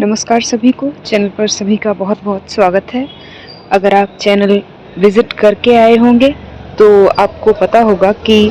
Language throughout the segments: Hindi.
नमस्कार सभी को, चैनल पर सभी का बहुत बहुत स्वागत है। अगर आप चैनल विजिट करके आए होंगे तो आपको पता होगा कि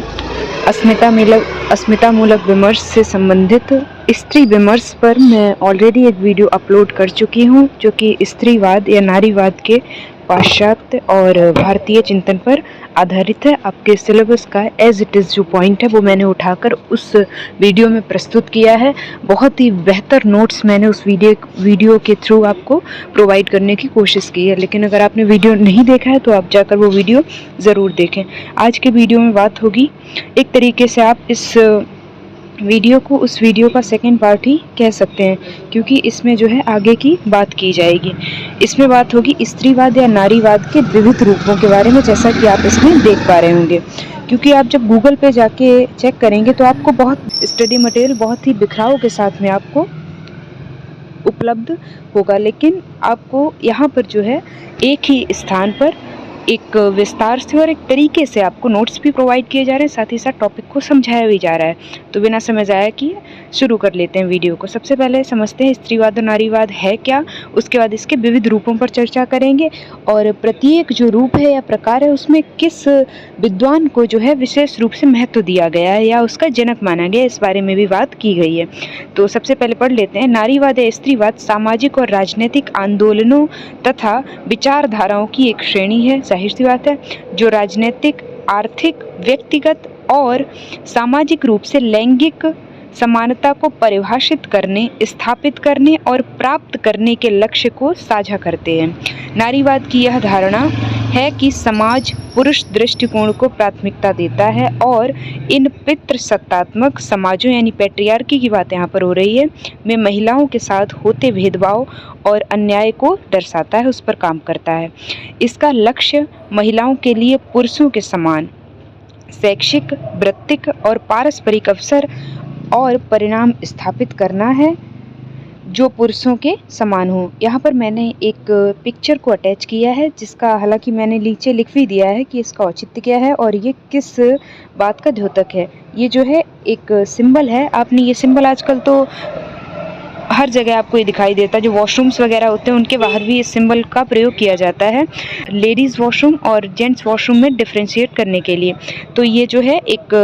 अस्मिता मूलक विमर्श से संबंधित स्त्री विमर्श पर मैं ऑलरेडी एक वीडियो अपलोड कर चुकी हूँ, जो कि स्त्रीवाद या नारीवाद के पाश्चात्य और भारतीय चिंतन पर आधारित है। आपके सिलेबस का एज इट इज़ जो पॉइंट है वो मैंने उठाकर उस वीडियो में प्रस्तुत किया है। बहुत ही बेहतर नोट्स मैंने उस वीडियो के थ्रू आपको प्रोवाइड करने की कोशिश की है, लेकिन अगर आपने वीडियो नहीं देखा है तो आप जाकर वो वीडियो ज़रूर देखें। आज के वीडियो में बात होगी, एक तरीके से आप इस वीडियो को उस वीडियो का सेकंड पार्ट ही कह सकते हैं, क्योंकि इसमें जो है आगे की बात की जाएगी। इसमें बात होगी स्त्रीवाद या नारीवाद के विविध रूपों के बारे में, जैसा कि आप इसमें देख पा रहे होंगे। क्योंकि आप जब गूगल पे जाके चेक करेंगे तो आपको बहुत स्टडी मटेरियल बहुत ही बिखराव के साथ में आपको उपलब्ध होगा, लेकिन आपको यहाँ पर जो है एक ही स्थान पर एक विस्तार से और एक तरीके से आपको नोट्स भी प्रोवाइड किए जा रहे हैं, साथ ही साथ टॉपिक को समझाया भी जा रहा है। तो बिना समय ज़ाया किए शुरू कर लेते हैं वीडियो को। सबसे पहले समझते हैं स्त्रीवाद और नारीवाद है क्या, उसके बाद इसके विविध रूपों पर चर्चा करेंगे और प्रत्येक जो रूप है या प्रकार है उसमें किस विद्वान को जो है विशेष रूप से महत्व दिया गया है या उसका जनक माना गया, इस बारे में भी बात की गई है। तो सबसे पहले पढ़ लेते हैं। नारीवाद या स्त्रीवाद सामाजिक और राजनीतिक आंदोलनों तथा विचारधाराओं की एक श्रेणी है, जाहिर सी बात है, जो राजनीतिक, आर्थिक, व्यक्तिगत और सामाजिक रूप से लैंगिक समानता को परिभाषित करने, स्थापित करने और प्राप्त करने के लक्ष्य को साझा करते हैं। नारीवाद की यह धारणा है कि समाज पुरुष दृष्टिकोण को प्राथमिकता देता है और इन पितृसत्तात्मक समाजों यानी पैट्रियार्की की बात यहाँ पर हो रही है में महिलाओं के साथ होते भेदभाव और अन्याय को दर्शाता है, उस पर काम करता है। इसका लक्ष्य महिलाओं के लिए पुरुषों के समान शैक्षिक, वृत्तिक और पारस्परिक अवसर और परिणाम स्थापित करना है जो पुरुषों के समान हो। यहाँ पर मैंने एक पिक्चर को अटैच किया है, जिसका हालांकि मैंने नीचे लिख भी दिया है कि इसका औचित्य क्या है और ये किस बात का द्योतक है। ये जो है एक सिंबल है। आपने ये सिंबल आजकल तो हर जगह आपको ये दिखाई देता है, जो वॉशरूम्स वगैरह होते हैं उनके बाहर भी इस सिंबल का प्रयोग किया जाता है, लेडीज़ वॉशरूम और जेंट्स वॉशरूम में डिफ्रेंशिएट करने के लिए। तो ये जो है एक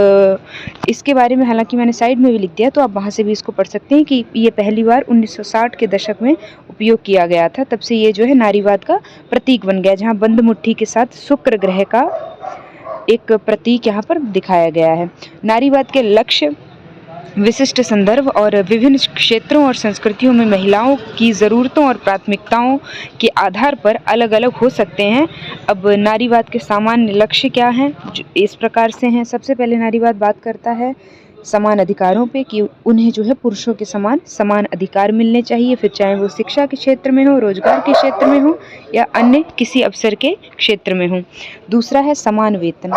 इसके बारे में हालांकि मैंने साइड में भी लिख दिया, तो आप वहाँ से भी इसको पढ़ सकते हैं कि ये पहली बार 1960 के दशक में उपयोग किया गया था। तब से ये जो है नारीवाद का प्रतीक बन गया, जहाँ बंद मुट्ठी के साथ शुक्र ग्रह का एक प्रतीक यहाँ पर दिखाया गया है। नारीवाद के लक्ष्य विशिष्ट संदर्भ और विभिन्न क्षेत्रों और संस्कृतियों में महिलाओं की ज़रूरतों और प्राथमिकताओं के आधार पर अलग अलग हो सकते हैं। अब नारीवाद के सामान्य लक्ष्य क्या हैं, इस प्रकार से हैं। सबसे पहले नारीवाद बात करता है समान अधिकारों पे, कि उन्हें जो है पुरुषों के समान अधिकार मिलने चाहिए, फिर चाहे वो शिक्षा के क्षेत्र में हो, रोजगार के क्षेत्र में हो या अन्य किसी अवसर के क्षेत्र में हो। दूसरा है समान वेतन।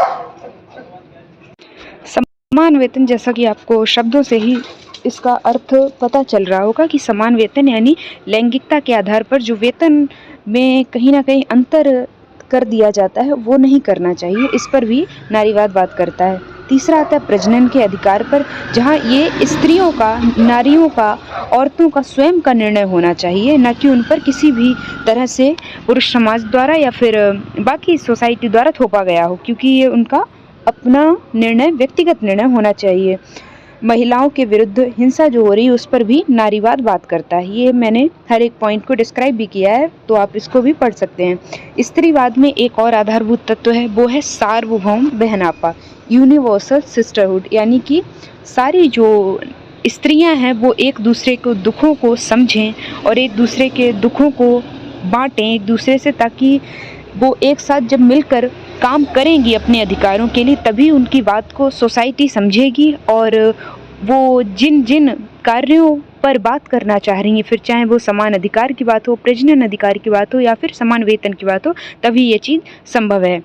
समान वेतन, जैसा कि आपको शब्दों से ही इसका अर्थ पता चल रहा होगा कि समान वेतन यानी लैंगिकता के आधार पर जो वेतन में कहीं ना कहीं अंतर कर दिया जाता है वो नहीं करना चाहिए, इस पर भी नारीवाद बात करता है। तीसरा आता है प्रजनन के अधिकार पर, जहाँ ये स्त्रियों का, नारियों का, औरतों का स्वयं का निर्णय होना चाहिए, न कि उन पर किसी भी तरह से पुरुष समाज द्वारा या फिर बाकी सोसाइटी द्वारा थोपा गया हो, क्योंकि ये उनका अपना निर्णय, व्यक्तिगत निर्णय होना चाहिए। महिलाओं के विरुद्ध हिंसा जो हो रही है उस पर भी नारीवाद बात करता है। ये मैंने हर एक पॉइंट को डिस्क्राइब भी किया है, तो आप इसको भी पढ़ सकते हैं। स्त्रीवाद में एक और आधारभूत तत्व है, वो है सार्वभौम बहनापा, यूनिवर्सल सिस्टरहुड, यानी कि सारी जो स्त्रियां हैं वो एक दूसरे को दुखों को समझें और एक दूसरे के दुखों को बांटें एक दूसरे से, ताकि वो एक साथ जब मिलकर काम करेंगी अपने अधिकारों के लिए, तभी उनकी बात को सोसाइटी समझेगी और वो जिन जिन कार्यों पर बात करना चाह रही हैं, फिर चाहे वो समान अधिकार की बात हो, प्रजनन अधिकार की बात हो या फिर समान वेतन की बात हो, तभी ये चीज़ संभव है।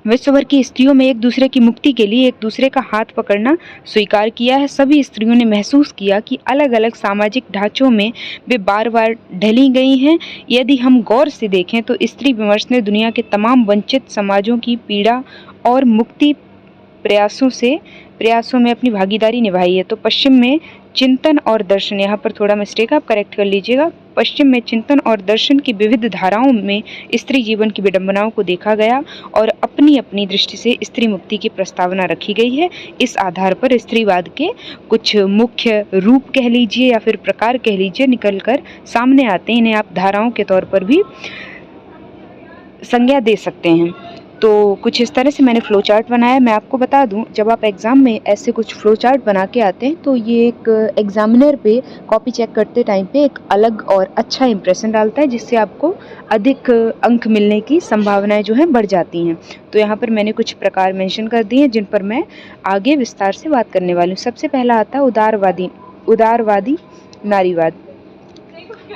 विश्व भर की स्त्रियों में एक दूसरे की मुक्ति के लिए एक दूसरे का हाथ पकड़ना स्वीकार किया है। सभी स्त्रियों ने महसूस किया कि अलग अलग सामाजिक ढांचों में वे बार बार ढली गई हैं। यदि हम गौर से देखें तो स्त्री विमर्श ने दुनिया के तमाम वंचित समाजों की पीड़ा और मुक्ति प्रयासों से प्रयासों में अपनी भागीदारी निभाई है। तो पश्चिम में चिंतन और दर्शन, यहाँ पर थोड़ा मिस्टेक आप करेक्ट कर लीजिएगा। पश्चिम में चिंतन और दर्शन की विविध धाराओं में स्त्री जीवन की विडंबनाओं को देखा गया और अपनी अपनी दृष्टि से स्त्री मुक्ति की प्रस्तावना रखी गई है। इस आधार पर स्त्रीवाद के कुछ मुख्य रूप कह लीजिए या फिर प्रकार कह लीजिए निकल कर सामने आते हैं। इन्हें आप धाराओं के तौर पर भी संज्ञा दे सकते हैं। तो कुछ इस तरह से मैंने फ्लो चार्ट बनाया। मैं आपको बता दूं, जब आप एग्ज़ाम में ऐसे कुछ फ्लो चार्ट बना के आते हैं तो ये एक एग्जामिनर पे कॉपी चेक करते टाइम पे एक अलग और अच्छा इंप्रेशन डालता है, जिससे आपको अधिक अंक मिलने की संभावनाएं जो हैं बढ़ जाती हैं। तो यहाँ पर मैंने कुछ प्रकार मेंशन कर दिए हैं जिन पर मैं आगे विस्तार से बात करने वाली हूँ। सबसे पहला आता है उदारवादी नारीवाद।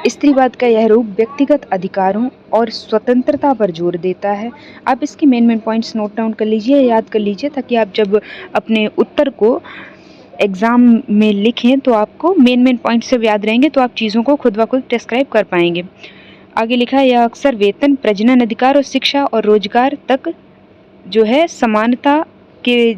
स्त्रीवाद का यह रूप व्यक्तिगत अधिकारों और स्वतंत्रता पर जोर देता है। आप इसके मेन पॉइंट्स नोट डाउन कर लीजिए, याद कर लीजिए, ताकि आप जब अपने उत्तर को एग्ज़ाम में लिखें तो आपको मेन पॉइंट्स से याद रहेंगे, तो आप चीज़ों को खुद ब खुद डिस्क्राइब कर पाएंगे। आगे लिखा है, यह अक्सर वेतन, प्रजनन अधिकार और शिक्षा और रोजगार तक जो है समानता के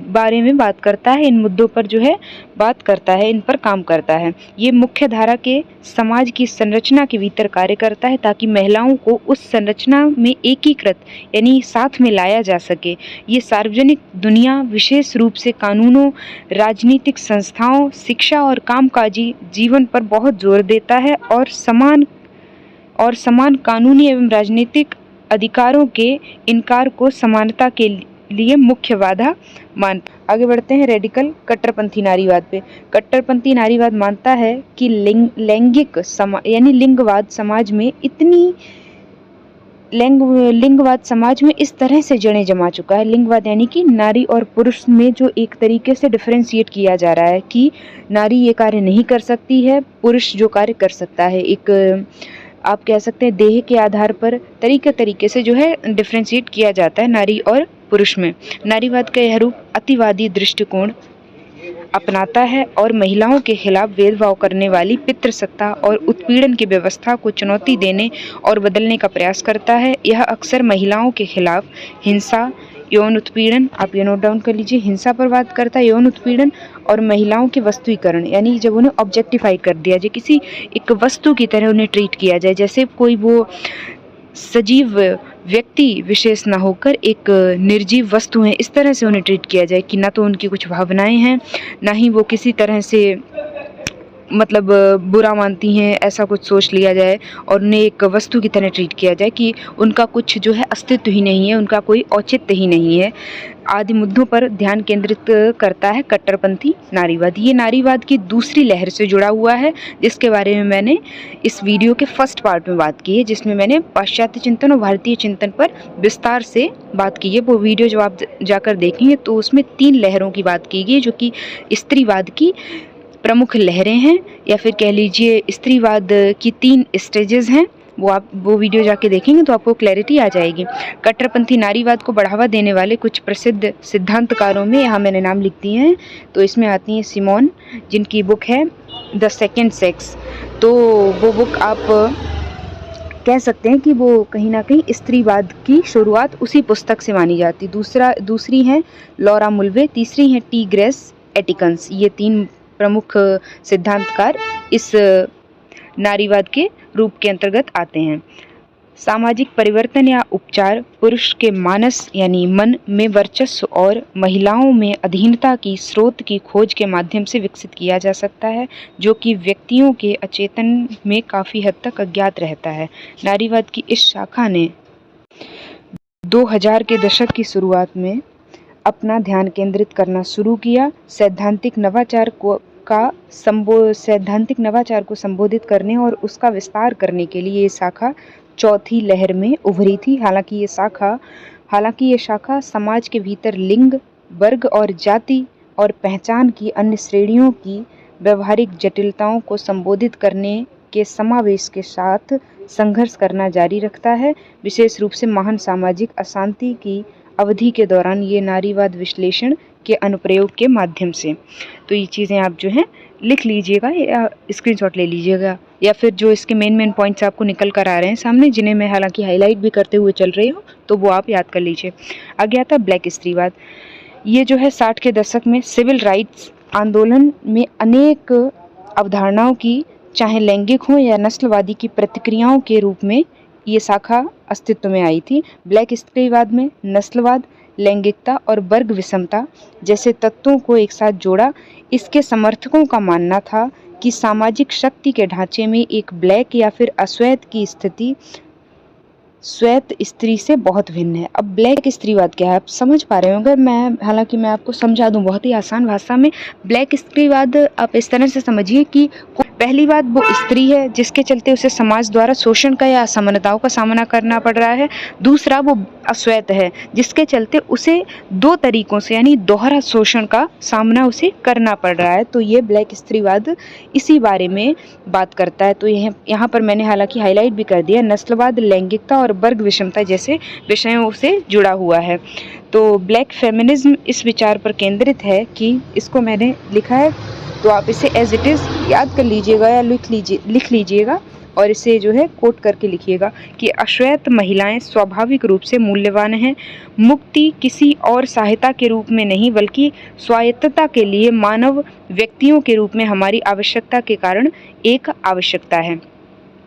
बारे में बात करता है। इन मुद्दों पर जो है बात करता है, इन पर काम करता है। ये मुख्य धारा के समाज की संरचना के भीतर कार्य करता है ताकि महिलाओं को उस संरचना में एकीकृत यानी साथ में लाया जा सके। ये सार्वजनिक दुनिया, विशेष रूप से कानूनों, राजनीतिक संस्थाओं, शिक्षा और कामकाजी जीवन पर बहुत जोर देता है और समान कानूनी एवं राजनीतिक अधिकारों के इनकार को समानता के लिए मुख्य बाधा मानता। आगे बढ़ते हैं रेडिकल कट्टरपंथी नारीवाद पे। कट्टरपंथी नारीवाद मानता है कि लिंगवाद समाज में इस तरह से जड़ें जमा चुका है। लिंगवाद यानी कि नारी और पुरुष में जो एक तरीके से डिफरेंशिएट किया जा रहा है कि नारी ये कार्य नहीं कर सकती है, पुरुष जो कार्य कर सकता है। एक आप कह सकते हैं देह के आधार पर तरीके से जो है डिफरेंशिएट किया जाता है नारी और पुरुष में। नारीवाद का यह रूप अतिवादी दृष्टिकोण अपनाता है और महिलाओं के खिलाफ भेदभाव करने वाली पितृसत्ता और उत्पीड़न की व्यवस्था को चुनौती देने और बदलने का प्रयास करता है। यह अक्सर महिलाओं के खिलाफ हिंसा, यौन उत्पीड़न, आप ये नोट डाउन कर लीजिए, हिंसा पर बात करता है, यौन उत्पीड़न और महिलाओं के वस्तुीकरण, यानी जब उन्हें ऑब्जेक्टिफाई कर दिया जाए, किसी एक वस्तु की तरह उन्हें ट्रीट किया जाए, जैसे कोई वो सजीव व्यक्ति विशेष ना होकर एक निर्जीव वस्तु है, इस तरह से उन्हें ट्रीट किया जाए कि ना तो उनकी कुछ भावनाएं हैं, ना ही वो किसी तरह से मतलब बुरा मानती हैं, ऐसा कुछ सोच लिया जाए और उन्हें एक वस्तु की तरह ट्रीट किया जाए कि उनका कुछ जो है अस्तित्व ही नहीं है, उनका कोई औचित्य ही नहीं है, आदि मुद्दों पर ध्यान केंद्रित करता है कट्टरपंथी नारीवाद। ये नारीवाद की दूसरी लहर से जुड़ा हुआ है, जिसके बारे में मैंने इस वीडियो के फर्स्ट पार्ट में बात की है, जिसमें मैंने पाश्चात्य चिंतन और भारतीय चिंतन पर विस्तार से बात की है। वो वीडियो जब आप जाकर देखेंगे तो उसमें 3 लहरों की बात की गई, जो कि स्त्रीवाद की प्रमुख लहरें हैं, या फिर कह लीजिए स्त्रीवाद की 3 स्टेजेस हैं। वो वीडियो जाके देखेंगे तो आपको क्लैरिटी आ जाएगी। कट्टरपंथी नारीवाद को बढ़ावा देने वाले कुछ प्रसिद्ध सिद्धांतकारों में यहाँ मैंने नाम लिख दिए हैं। तो इसमें आती हैं सिमोन, जिनकी बुक है द सेकेंड सेक्स। तो वो बुक आप कह सकते हैं कि वो कहीं ना कहीं स्त्रीवाद की शुरुआत उसी पुस्तक से मानी जाती। दूसरी हैं लॉरा मुल्वे, तीसरी हैं टी ग्रेस एटिकन्स। ये 3 प्रमुख सिद्धांतकार इस नारीवाद के रूप के अंतर्गत आते हैं। सामाजिक परिवर्तन या उपचार पुरुष के मानस यानी मन में वर्चस्व और महिलाओं में अधीनता की स्रोत की खोज के माध्यम से विकसित किया जा सकता है, जो कि व्यक्तियों के अचेतन में काफ़ी हद तक अज्ञात रहता है। नारीवाद की इस शाखा ने 2000 के दशक की शुरुआत में अपना ध्यान केंद्रित करना शुरू किया। सैद्धांतिक नवाचार को संबोधित करने और उसका विस्तार करने के लिए ये शाखा चौथी लहर में उभरी थी। हालांकि ये शाखा समाज के भीतर लिंग, वर्ग और जाति और पहचान की अन्य श्रेणियों की व्यवहारिक जटिलताओं को संबोधित करने के समावेश के साथ संघर्ष करना जारी रखता है। विशेष रूप से महान सामाजिक अशांति की अवधि के दौरान ये नारीवाद विश्लेषण के अनुप्रयोग के माध्यम से। तो ये चीज़ें आप जो हैं लिख लीजिएगा या स्क्रीनशॉट ले लीजिएगा, या फिर जो इसके मेन पॉइंट्स आपको निकल कर आ रहे हैं सामने, जिन्हें मैं हालांकि हाईलाइट भी करते हुए चल रही हूँ, तो वो आप याद कर लीजिए। आगे आता है ब्लैक स्त्रीवाद। ये जो है 60 के दशक में सिविल राइट्स आंदोलन में अनेक अवधारणाओं की, चाहे लैंगिक हो या नस्लवादी की प्रतिक्रियाओं के रूप में ये शाखा अस्तित्व में आई थी। ब्लैक स्त्रीवाद में नस्लवाद, लैंगिकता और वर्ग विषमता जैसे तत्वों को एक साथ जोड़ा। इसके समर्थकों का मानना था कि सामाजिक शक्ति के ढांचे में एक ब्लैक या फिर अश्वेत की स्थिति श्वेत स्त्री से बहुत भिन्न है। अब ब्लैक स्त्रीवाद क्या है, आप समझ पा रहे हो? अगर हालांकि मैं आपको समझा दूं बहुत ही आसान भाषा में। ब्लैक स्त्रीवाद आप इस तरह से समझिए कि पहली बात, वो स्त्री है जिसके चलते उसे समाज द्वारा शोषण का या असमानताओं का सामना करना पड़ रहा है। दूसरा, वो अश्वेत है जिसके चलते उसे दो तरीकों से यानी दोहरा शोषण का सामना उसे करना पड़ रहा है। तो ये ब्लैक स्त्रीवाद इसी बारे में बात करता है। तो यहाँ पर मैंने हालांकि हाईलाइट भी कर दिया, नस्लवाद, लैंगिकता और वर्ग विषमता जैसे विषयों से जुड़ा हुआ है। तो ब्लैक फेमिनिज्म इस विचार पर केंद्रित है कि, इसको मैंने लिखा है तो आप इसे एज इट इज़ याद कर लीजिएगा या लिख लीजिएगा और इसे जो है कोट करके लिखिएगा कि अश्वेत महिलाएं स्वाभाविक रूप से मूल्यवान हैं। मुक्ति किसी और सहायता के रूप में नहीं बल्कि स्वायत्तता के लिए मानव व्यक्तियों के रूप में हमारी आवश्यकता के कारण एक आवश्यकता है।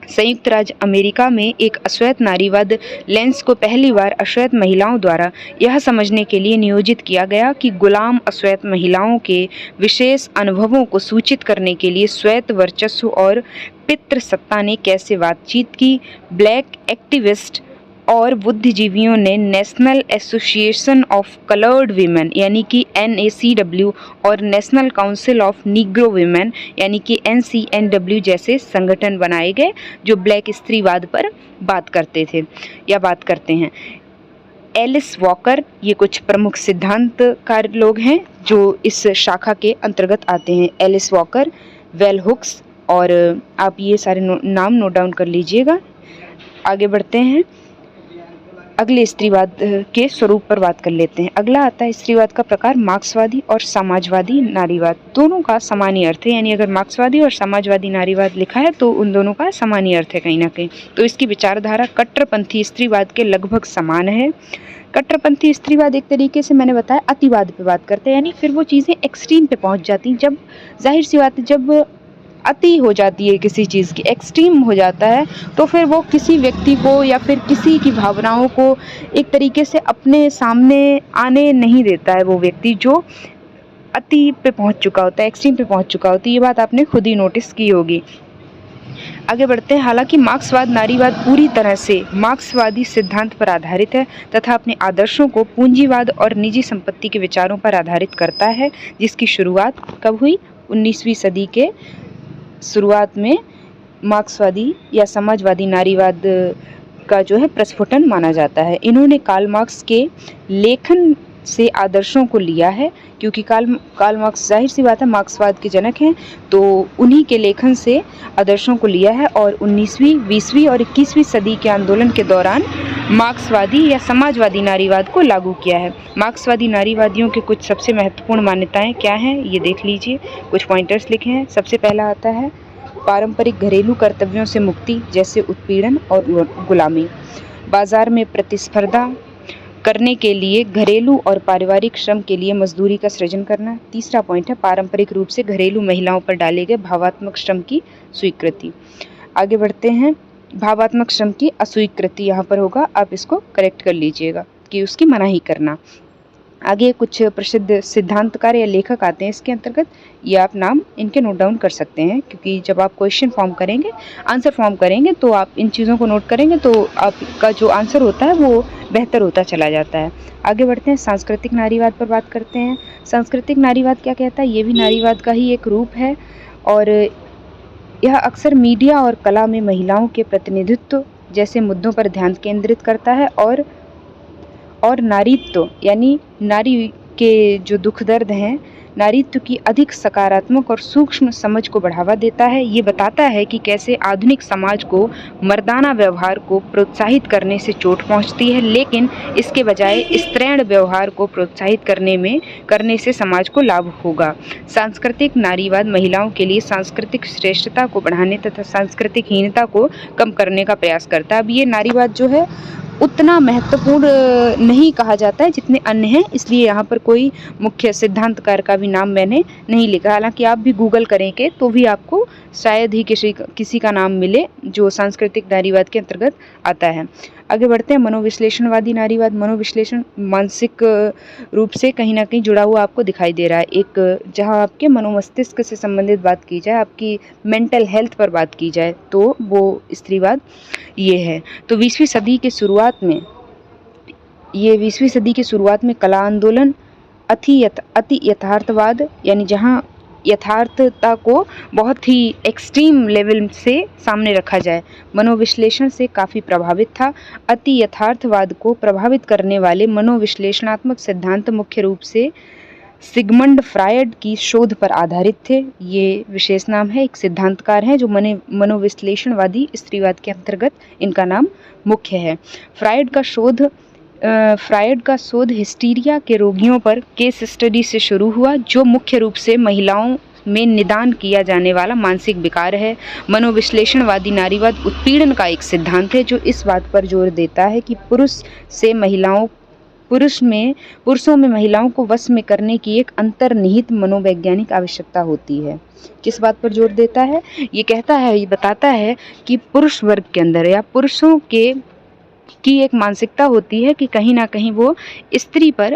संयुक्त राज्य अमेरिका में एक अश्वेत नारीवाद लेंस को पहली बार अश्वेत महिलाओं द्वारा यह समझने के लिए नियोजित किया गया कि गुलाम अश्वेत महिलाओं के विशेष अनुभवों को सूचित करने के लिए श्वेत वर्चस्व और पितृसत्ता ने कैसे बातचीत की। ब्लैक एक्टिविस्ट और बुद्धिजीवियों ने national association of coloured women यानी कि NACW और national council of Negro women यानी कि NCNW जैसे संगठन बनाए गए जो ब्लैक स्त्रीवाद पर बात करते थे या बात करते हैं। एलिस वॉकर, ये कुछ प्रमुख सिद्धांतकार लोग हैं जो इस शाखा के अंतर्गत आते हैं। एलिस वॉकर, वेल हुक्स, और आप ये सारे नाम नोट डाउन कर लीजिएगा। आगे बढ़ते हैं, अगले स्त्रीवाद के स्वरूप पर बात कर लेते हैं। अगला आता है स्त्रीवाद का प्रकार मार्क्सवादी और समाजवादी नारीवाद। दोनों का सामान्य अर्थ है, यानी अगर मार्क्सवादी और समाजवादी नारीवाद लिखा है तो उन दोनों का सामान्य अर्थ है कहीं ना कहीं। तो इसकी विचारधारा कट्टरपंथी स्त्रीवाद के लगभग समान है। कट्टरपंथी स्त्रीवाद एक तरीके से मैंने बताया अतिवाद पे बात करते हैं, यानी फिर वो चीज़ें एक्सट्रीम पे पहुंच जाती, जब जाहिर सी बात है जब अति हो जाती है किसी चीज़ की, एक्सट्रीम हो जाता है, तो फिर वो किसी व्यक्ति को या फिर किसी की भावनाओं को एक तरीके से अपने सामने आने नहीं देता है। वो व्यक्ति जो अति पे पहुंच चुका होता है, एक्सट्रीम पे पहुंच चुका होता है, ये बात आपने खुद ही नोटिस की होगी। आगे बढ़ते हैं। हालांकि मार्क्सवाद नारीवाद पूरी तरह से मार्क्सवादी सिद्धांत पर आधारित है तथा अपने आदर्शों को पूंजीवाद और निजी संपत्ति के विचारों पर आधारित करता है, जिसकी शुरुआत कब हुई? 19वीं सदी के शुरुआत में मार्क्सवादी या समाजवादी नारीवाद का जो है प्रस्फुटन माना जाता है। इन्होंने कार्ल मार्क्स के लेखन से आदर्शों को लिया है, क्योंकि कार्ल मार्क्स जाहिर सी बात है मार्क्सवाद के जनक हैं, तो उन्हीं के लेखन से आदर्शों को लिया है और 19वीं, 20वीं और 21वीं सदी के आंदोलन के दौरान मार्क्सवादी या समाजवादी नारीवाद को लागू किया है। मार्क्सवादी नारीवादियों के कुछ सबसे महत्वपूर्ण मान्यताएं क्या हैं, ये देख लीजिए, कुछ पॉइंटर्स लिखे हैं। सबसे पहला आता है पारंपरिक घरेलू कर्तव्यों से मुक्ति, जैसे उत्पीड़न और गुलामी। बाजार में प्रतिस्पर्धा करने के लिए घरेलू और पारिवारिक श्रम के लिए मजदूरी का सृजन करना। तीसरा पॉइंट है पारंपरिक रूप से घरेलू महिलाओं पर डाले गए भावात्मक श्रम की स्वीकृति। आगे बढ़ते हैं, भावात्मक श्रम की अस्वीकृति यहाँ पर होगा, आप इसको करेक्ट कर लीजिएगा कि उसकी मनाही करना। आगे कुछ प्रसिद्ध सिद्धांतकार या लेखक आते हैं इसके अंतर्गत, ये आप नाम इनके नोट डाउन कर सकते हैं, क्योंकि जब आप क्वेश्चन फॉर्म करेंगे, आंसर फॉर्म करेंगे, तो आप इन चीज़ों को नोट करेंगे तो आपका जो आंसर होता है वो बेहतर होता चला जाता है। आगे बढ़ते हैं, सांस्कृतिक नारीवाद पर बात करते हैं। सांस्कृतिक नारीवाद क्या कहता है? ये भी नारीवाद का ही एक रूप है और यह अक्सर मीडिया और कला में महिलाओं के प्रतिनिधित्व जैसे मुद्दों पर ध्यान केंद्रित करता है और नारीत्व यानी नारी के जो दुख दर्द हैं, नारीत्व की अधिक सकारात्मक और सूक्ष्म समझ को बढ़ावा देता है। ये बताता है कि कैसे आधुनिक समाज को मर्दाना व्यवहार को प्रोत्साहित करने से चोट पहुंचती है, लेकिन इसके बजाय स्त्रैण व्यवहार को प्रोत्साहित करने से समाज को लाभ होगा। सांस्कृतिक नारीवाद महिलाओं के लिए सांस्कृतिक श्रेष्ठता को बढ़ाने तथा सांस्कृतिक हीनता को कम करने का प्रयास करता है। अब ये नारीवाद जो है उतना महत्वपूर्ण नहीं कहा जाता है जितने अन्य हैं, इसलिए यहाँ पर कोई मुख्य सिद्धांतकार का भी नाम मैंने नहीं लिखा। हालांकि आप भी गूगल करेंगे तो भी आपको शायद ही किसी का नाम मिले जो सांस्कृतिक नारीवाद के अंतर्गत आता है। आगे बढ़ते हैं। मनोविश्लेषणवादी नारीवाद। मनोविश्लेषण मानसिक रूप से कहीं ना कहीं जुड़ा हुआ आपको दिखाई दे रहा है। एक जहाँ आपके मनोमस्तिष्क से संबंधित बात की जाए, आपकी मेंटल हेल्थ पर बात की जाए, तो वो स्त्रीवाद ये है। तो 20वीं सदी की शुरुआत में कला आंदोलन, अति यथार्थवाद, यानी जहाँ यथार्थता को बहुत ही एक्सट्रीम लेवल से सामने रखा जाए, मनोविश्लेषण से काफ़ी प्रभावित था। अति यथार्थवाद को प्रभावित करने वाले मनोविश्लेषणात्मक सिद्धांत मुख्य रूप से सिगमंड फ्रायड की शोध पर आधारित थे। ये विशेष नाम है, एक सिद्धांतकार हैं जो मनोविश्लेषणवादी स्त्रीवाद के अंतर्गत इनका नाम मुख्य है। फ्रायड का शोध हिस्टीरिया के रोगियों पर केस स्टडी से शुरू हुआ, जो मुख्य रूप से महिलाओं में निदान किया जाने वाला मानसिक विकार है। मनोविश्लेषणवादी नारीवाद उत्पीड़न का एक सिद्धांत है जो इस बात पर जोर देता है कि पुरुषों में महिलाओं को वश में करने की एक अंतर्निहित मनोवैज्ञानिक आवश्यकता होती है। किस बात पर जोर देता है? ये बताता है कि पुरुष वर्ग के अंदर या पुरुषों की एक मानसिकता होती है कि कहीं ना कहीं वो स्त्री पर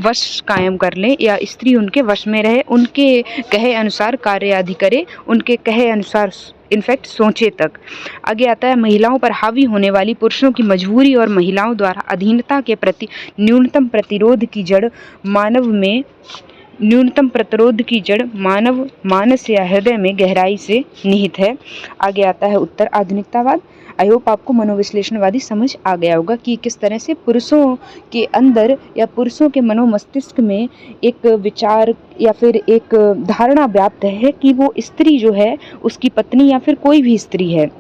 वश कायम कर ले या स्त्री उनके वश में रहे, उनके कहे अनुसार कार्य आदि करे, उनके कहे अनुसार इनफैक्ट सोचे तक। आगे आता है महिलाओं पर हावी होने वाली पुरुषों की मजबूरी और महिलाओं द्वारा अधीनता के प्रति न्यूनतम प्रतिरोध की जड़ मानव मानस या हृदय में गहराई से निहित है। आगे आता है उत्तर आधुनिकतावाद। आई होप आपको मनोविश्लेषणवादी समझ आ गया होगा कि किस तरह से पुरुषों के अंदर या पुरुषों के मनोमस्तिष्क में एक विचार या फिर एक धारणा व्याप्त है कि वो स्त्री जो है, उसकी पत्नी या फिर कोई भी स्त्री है,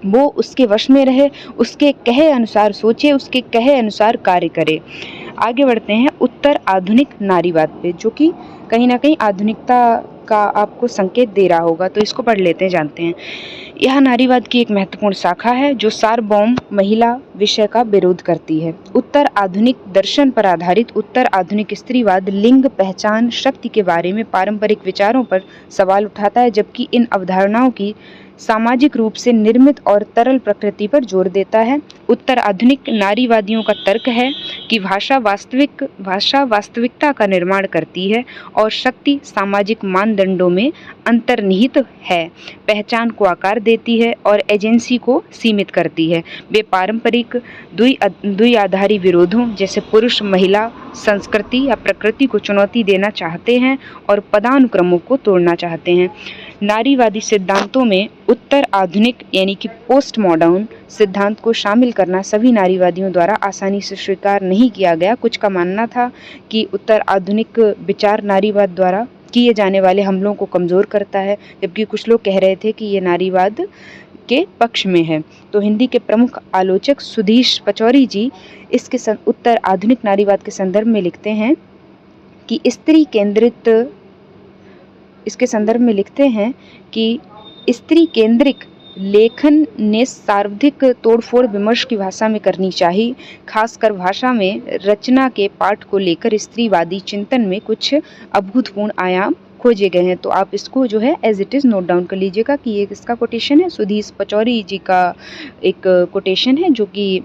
वो उसके वश में रहे, उसके कहे अनुसार सोचे, उसके कहे अनुसार कार्य करे। आगे बढ़ते हैं उत्तर आधुनिक नारीवाद पे, जो कि कहीं ना कहीं आधुनिकता का आपको संकेत दे रहा होगा, तो इसको पढ़ लेते हैं, जानते हैं। यह नारीवाद की एक महत्वपूर्ण शाखा है जो सार्वभौम महिला विषय का विरोध करती है। उत्तर आधुनिक दर्शन पर आधारित उत्तर आधुनिक स्त्रीवाद लिंग, पहचान, शक्ति के बारे में पारंपरिक विचारों पर सवाल उठाता है, जबकि इन अवधारणाओं की सामाजिक रूप से निर्मित और तरल प्रकृति पर जोर देता है। उत्तर आधुनिक नारीवादियों का तर्क है कि भाषा वास्तविकता का निर्माण करती है और शक्ति सामाजिक मानदंडों में अंतर्निहित है, पहचान को आकार देती है और एजेंसी को सीमित करती है। वे पारंपरिक द्विआधारी विरोधों जैसे पुरुष महिला संस्कृति या प्रकृति को चुनौती देना चाहते हैं और पदानुक्रमों को तोड़ना चाहते हैं। नारीवादी सिद्धांतों में उत्तर आधुनिक यानी कि पोस्ट मॉडर्न सिद्धांत को शामिल करना सभी नारीवादियों द्वारा आसानी से स्वीकार नहीं किया गया। कुछ का मानना था कि उत्तर आधुनिक विचार नारीवाद द्वारा किए जाने वाले हमलों को कमज़ोर करता है, जबकि कुछ लोग कह रहे थे कि ये नारीवाद के पक्ष में है। तो हिंदी के प्रमुख आलोचक सुधीश पचौरी जी इसके उत्तर आधुनिक नारीवाद के संदर्भ में लिखते हैं कि स्त्री केंद्रिक लेखन ने सर्वाधिक तोड़फोड़ विमर्श की भाषा में करनी चाहिए। खासकर भाषा में रचना के पाठ को लेकर स्त्रीवादी चिंतन में कुछ अभूतपूर्व आयाम खोजे गए हैं। तो आप इसको जो है as it is note down कर लीजिएगा कि ये किसका कोटेशन है, सुधीश पचौरी जी का एक कोटेशन है, जो कि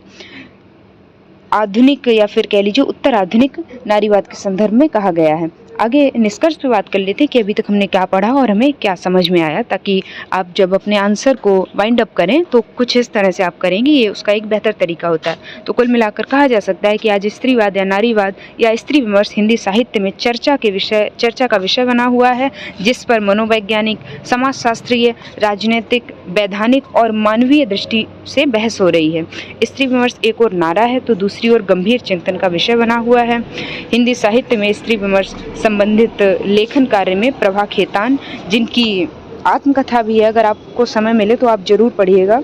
आधुनिक या फिर कह लीजिए उत्तर आधुनिक नारीवाद के संदर्भ में कहा गया है। आगे निष्कर्ष पे बात कर लेते हैं कि अभी तक हमने क्या पढ़ा और हमें क्या समझ में आया, ताकि आप जब अपने आंसर को वाइंड अप करें तो कुछ इस तरह से आप करेंगे, ये उसका एक बेहतर तरीका होता है। तो कुल मिलाकर कहा जा सकता है कि आज स्त्रीवाद या नारीवाद या स्त्री विमर्श हिंदी साहित्य में चर्चा का विषय बना हुआ है, जिस पर मनोवैज्ञानिक, समाजशास्त्रीय, राजनीतिक, वैधानिक और मानवीय दृष्टि से बहस हो रही है। स्त्री विमर्श एक और नारा है तो दूसरी ओर गंभीर चिंतन का विषय बना हुआ है। हिंदी साहित्य में स्त्री विमर्श संबंधित लेखन कार्य में प्रभा खेतान, जिनकी आत्मकथा भी है, अगर आपको समय मिले तो आप जरूर पढ़िएगा,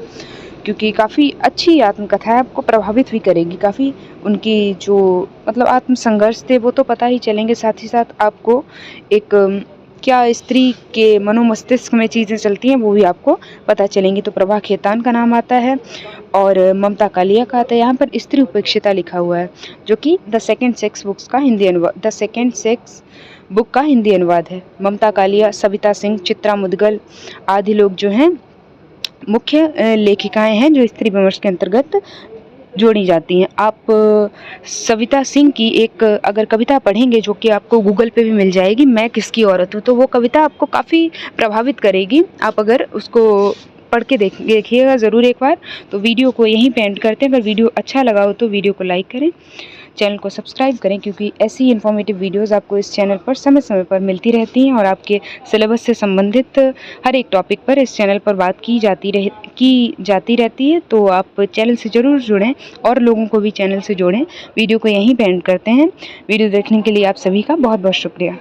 क्योंकि काफ़ी अच्छी आत्मकथा है, आपको प्रभावित भी करेगी काफ़ी। उनकी जो मतलब आत्मसंघर्ष थे वो तो पता ही चलेंगे, साथ ही साथ आपको एक क्या स्त्री के मनोमस्तिष्क में चीज़ें चलती हैं वो भी आपको पता चलेंगी। तो प्रभा खेतान का नाम आता है और ममता कालिया का आता है। यहाँ पर स्त्री उपेक्षिता लिखा हुआ है, जो कि द सेकंड सेक्स बुक्स का हिंदी अनुवाद, द सेकंड सेक्स बुक का हिंदी अनुवाद है। ममता कालिया, सविता सिंह, चित्रा मुदगल आदि लोग जो हैं मुख्य लेखिकाएं हैं जो स्त्री विमर्श के अंतर्गत जोड़ी जाती हैं। आप सविता सिंह की एक अगर कविता पढ़ेंगे, जो कि आपको गूगल पे भी मिल जाएगी, मैं किसकी औरत हूँ, तो वो कविता आपको काफ़ी प्रभावित करेगी। आप अगर उसको पढ़ के देखिएगा ज़रूर एक बार। तो वीडियो को यहीं पे एंड करते हैं। अगर वीडियो अच्छा लगा हो तो वीडियो को लाइक करें, चैनल को सब्सक्राइब करें, क्योंकि ऐसी इन्फॉर्मेटिव वीडियोस आपको इस चैनल पर समय समय पर मिलती रहती हैं और आपके सिलेबस से संबंधित हर एक टॉपिक पर इस चैनल पर बात की जाती रहती है। तो आप चैनल से ज़रूर जुड़ें और लोगों को भी चैनल से जोड़ें। वीडियो को यहीं पे एंड करते हैं। वीडियो देखने के लिए आप सभी का बहुत बहुत शुक्रिया।